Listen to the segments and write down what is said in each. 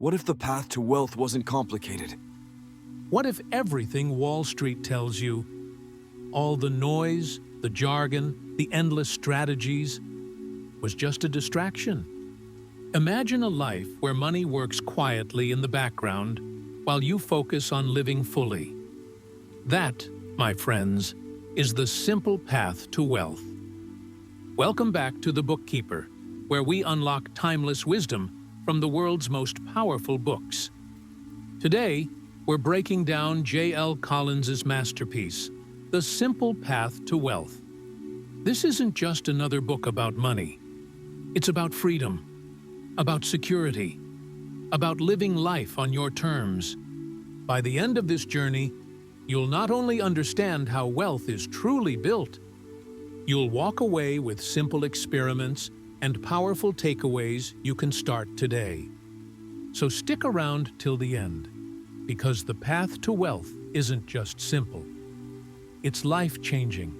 What if the path to wealth wasn't complicated? What if everything Wall Street tells you, all the noise, the jargon, the endless strategies, was just a distraction? Imagine a life where money works quietly in the background while you focus on living fully. That, my friends, is the simple path to wealth. Welcome back to The Bookkeeper, where we unlock timeless wisdom from the world's most powerful books. Today, we're breaking down JLcollins' masterpiece, The Simple Path to Wealth. This isn't just another book about money. It's about freedom, about security, about living life on your terms. By the end of this journey, you'll not only understand how wealth is truly built, you'll walk away with simple experiments and powerful takeaways you can start today. So stick around till the end, because the path to wealth isn't just simple. It's life-changing.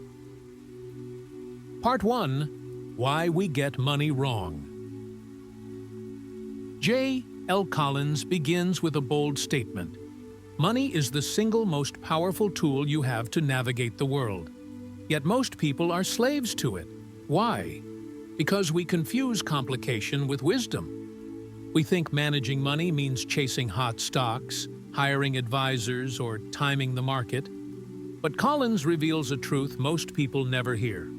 Part 1. Why we get money wrong. JLcollins begins with a bold statement. Money is the single most powerful tool you have to navigate the world. Yet most people are slaves to it. Why? Because we confuse complication with wisdom. We think managing money means chasing hot stocks, hiring advisors, or timing the market. But Collins reveals a truth most people never hear.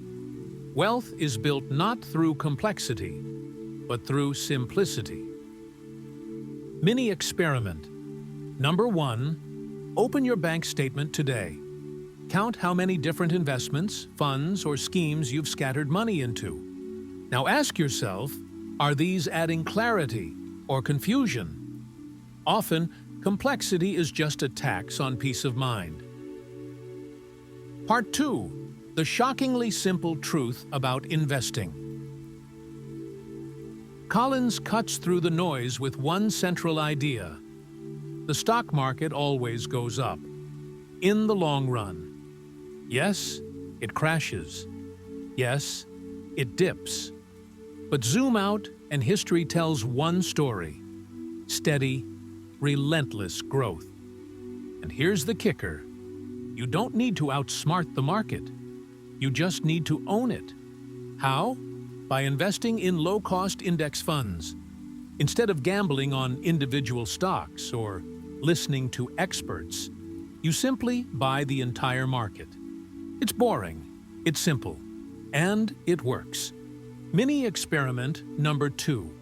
Wealth is built not through complexity, but through simplicity. Mini experiment. Number 1, open your bank statement today. Count how many different investments, funds, or schemes you've scattered money into. Now ask yourself, are these adding clarity or confusion? Often, complexity is just a tax on peace of mind. Part 2. The shockingly simple truth about investing. Collins cuts through the noise with one central idea. The stock market always goes up. In the long run. Yes, it crashes. Yes, it dips. But zoom out and history tells one story. Steady, relentless growth. And here's the kicker. You don't need to outsmart the market. You just need to own it. How? By investing in low-cost index funds. Instead of gambling on individual stocks or listening to experts, you simply buy the entire market. It's boring, it's simple, and it works. Mini experiment number 2.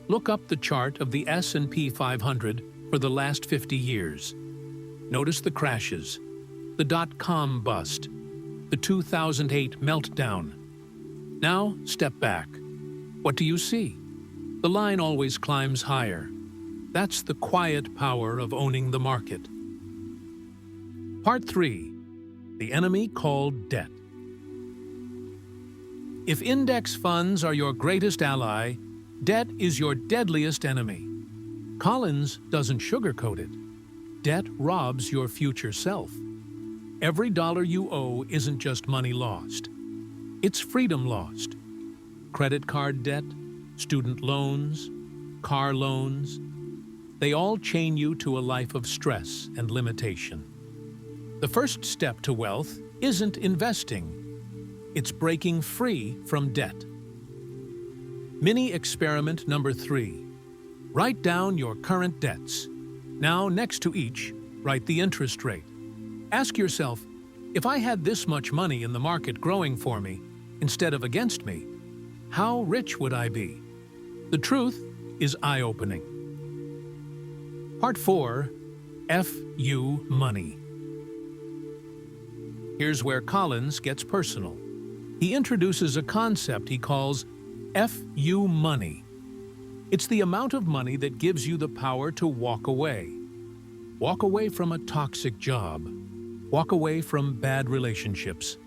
Look up the chart of the S&P 500 for the last 50 years. Notice the crashes, the dot-com bust, the 2008 meltdown. Now, step back. What do you see? The line always climbs higher. That's the quiet power of owning the market. Part 3. The enemy called debt. If index funds are your greatest ally, debt is your deadliest enemy. Collins doesn't sugarcoat it. Debt robs your future self. Every dollar you owe isn't just money lost. It's freedom lost. Credit card debt, student loans, car loans, they all chain you to a life of stress and limitation. The first step to wealth isn't investing. It's breaking free from debt. Mini experiment number 3. Write down your current debts. Now, next to each, write the interest rate. Ask yourself, if I had this much money in the market growing for me, instead of against me, how rich would I be? The truth is eye-opening. Part 4. FU Money. Here's where Collins gets personal. He introduces a concept he calls FU Money. It's the amount of money that gives you the power to walk away. Walk away from a toxic job. Walk away from bad relationships.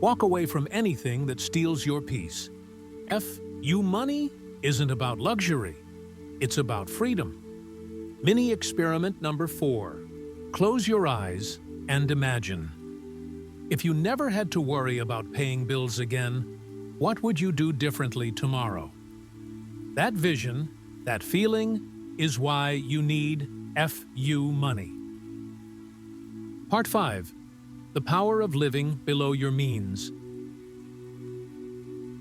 Walk away from anything that steals your peace. FU Money isn't about luxury. It's about freedom. Mini experiment number 4. Close your eyes and imagine. If you never had to worry about paying bills again, what would you do differently tomorrow? That vision, that feeling, is why you need FU money. Part 5. The power of living below your means.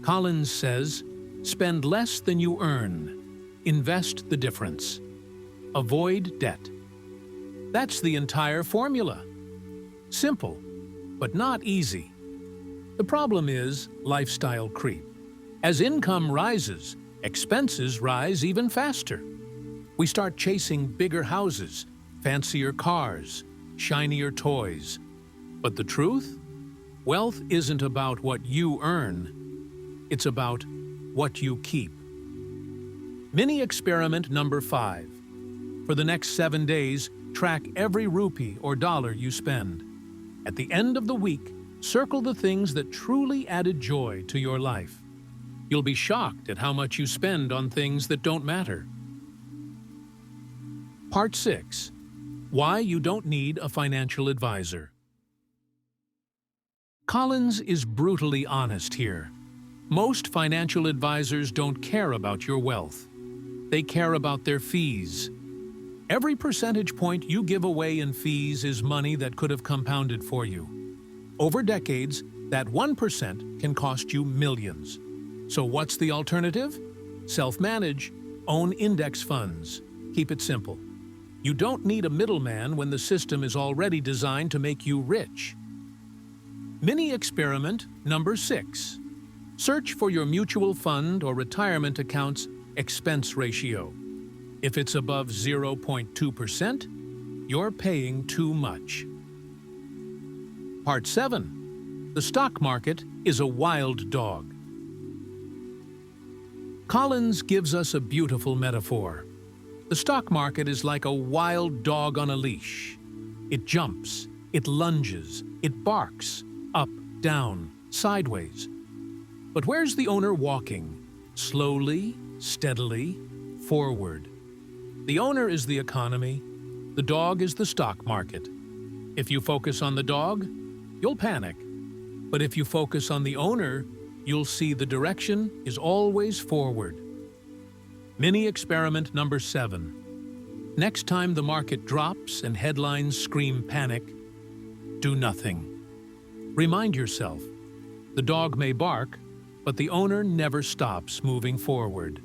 Collins says, spend less than you earn. Invest the difference. Avoid debt. That's the entire formula. Simple, but not easy. The problem is lifestyle creep. As income rises, expenses rise even faster. We start chasing bigger houses, fancier cars, shinier toys. But the truth? Wealth isn't about what you earn. It's about what you keep. Mini experiment number 5. For the next 7 days, track every rupee or dollar you spend. At the end of the week, circle the things that truly added joy to your life. You'll be shocked at how much you spend on things that don't matter. Part 6. Why you don't need a financial advisor. Collins is brutally honest here. Most financial advisors don't care about your wealth. They care about their fees. Every percentage point you give away in fees is money that could have compounded for you. Over decades, that 1% can cost you millions. So what's the alternative? Self-manage, own index funds. Keep it simple. You don't need a middleman when the system is already designed to make you rich. Mini experiment number 6. Search for your mutual fund or retirement account's expense ratio. If it's above 0.2%, you're paying too much. Part 7. The stock market is a wild dog. Collins gives us a beautiful metaphor. The stock market is like a wild dog on a leash. It jumps, it lunges, it barks, up, down, sideways. But where's the owner walking? Slowly, steadily, forward. The owner is the economy. The dog is the stock market. If you focus on the dog, you'll panic. But if you focus on the owner, you'll see the direction is always forward. Mini experiment number 7. Next time the market drops and headlines scream panic, do nothing. Remind yourself, the dog may bark, but the owner never stops moving forward.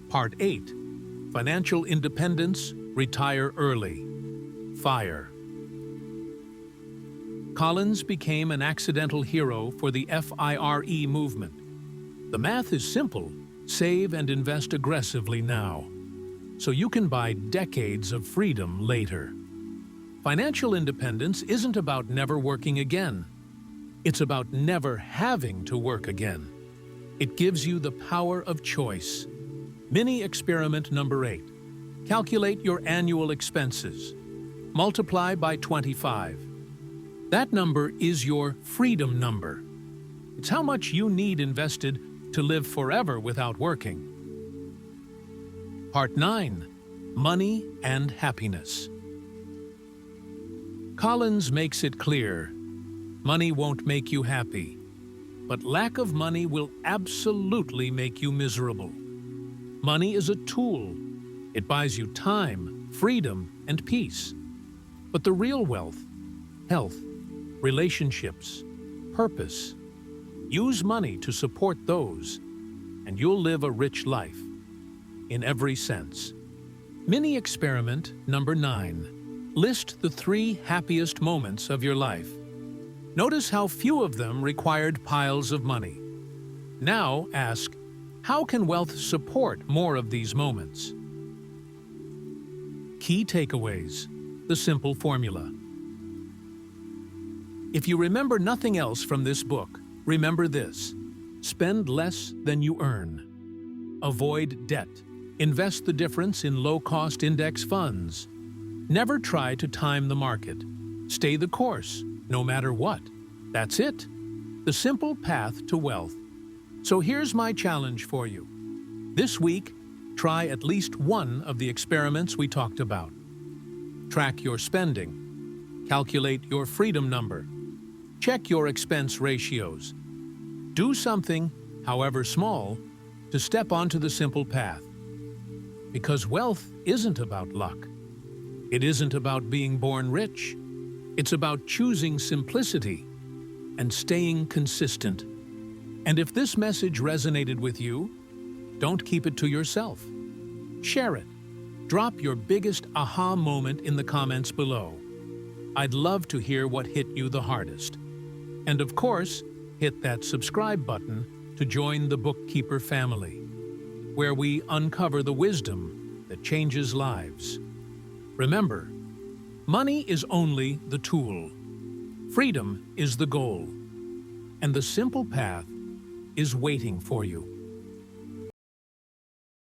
Part 8. Financial independence, retire early. FIRE. Collins became an accidental hero for the FIRE movement. The math is simple. Save and invest aggressively now, so you can buy decades of freedom later. Financial independence isn't about never working again. It's about never having to work again. It gives you the power of choice. Mini experiment number 8. Calculate your annual expenses. Multiply by 25. That number is your freedom number. It's how much you need invested to live forever without working. Part 9. Money and happiness. Collins makes it clear, money won't make you happy, but lack of money will absolutely make you miserable. Money is a tool. It buys you time, freedom, and peace. But the real wealth, health, relationships, purpose, use money to support those, and you'll live a rich life, in every sense. Mini experiment number 9. List the 3 happiest moments of your life. Notice how few of them required piles of money. Now ask, how can wealth support more of these moments? Key takeaways. The simple formula. If you remember nothing else from this book, remember this: spend less than you earn. Avoid debt. Invest the difference in low-cost index funds. Never try to time the market. Stay the course, no matter what. That's it. The simple path to wealth. So here's my challenge for you. This week, try at least one of the experiments we talked about. Track your spending. Calculate your freedom number. Check your expense ratios. Do something, however small, to step onto the simple path. Because wealth isn't about luck. It isn't about being born rich. It's about choosing simplicity and staying consistent. And if this message resonated with you, don't keep it to yourself. Share it. Drop your biggest aha moment in the comments below. I'd love to hear what hit you the hardest. And of course, hit that subscribe button to join the Bookkeeper family, where we uncover the wisdom that changes lives. Remember, money is only the tool. Freedom is the goal. And the simple path is waiting for you.